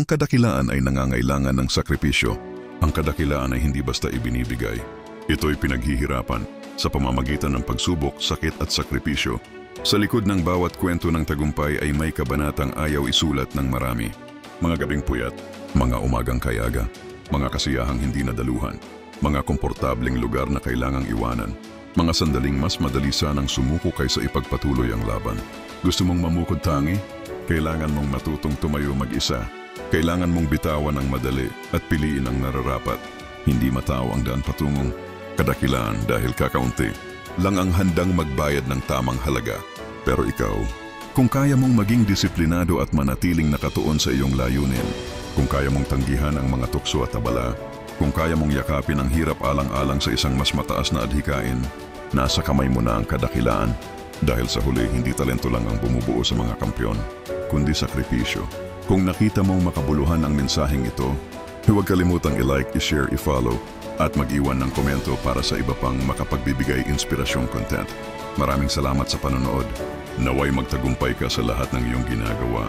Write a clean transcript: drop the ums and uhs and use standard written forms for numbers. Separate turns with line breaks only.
Ang kadakilaan ay nangangailangan ng sakripisyo. Ang kadakilaan ay hindi basta ibinibigay. Ito'y pinaghihirapan sa pamamagitan ng pagsubok, sakit at sakripisyo. Sa likod ng bawat kwento ng tagumpay ay may kabanatang ayaw isulat ng marami. Mga gabing puyat, mga umagang kayaga, mga kasiyahang hindi nadaluhan, mga komportableng lugar na kailangang iwanan, mga sandaling mas madali sanang sumuko kaysa ipagpatuloy ang laban. Gusto mong mamukod tangi? Kailangan mong matutong tumayo mag-isa. Kailangan mong bitawan ang madali at piliin ang nararapat. Hindi matao ang daan patungong kadakilaan dahil kakaunti lang ang handang magbayad ng tamang halaga. Pero ikaw, kung kaya mong maging disiplinado at manatiling nakatuon sa iyong layunin, kung kaya mong tanggihan ang mga tukso at abala, kung kaya mong yakapin ang hirap alang-alang sa isang mas mataas na adhikain, nasa kamay mo na ang kadakilaan. Dahil sa huli, hindi talento lang ang bumubuo sa mga kampyon, kundi sakripisyo. Kung nakita mong makabuluhan ang mensaheng ito, huwag kalimutang i-like, i-share, i-follow, at mag-iwan ng komento para sa iba pang makapagbibigay inspirasyong content. Maraming salamat sa panonood. Naway magtagumpay ka sa lahat ng iyong ginagawa.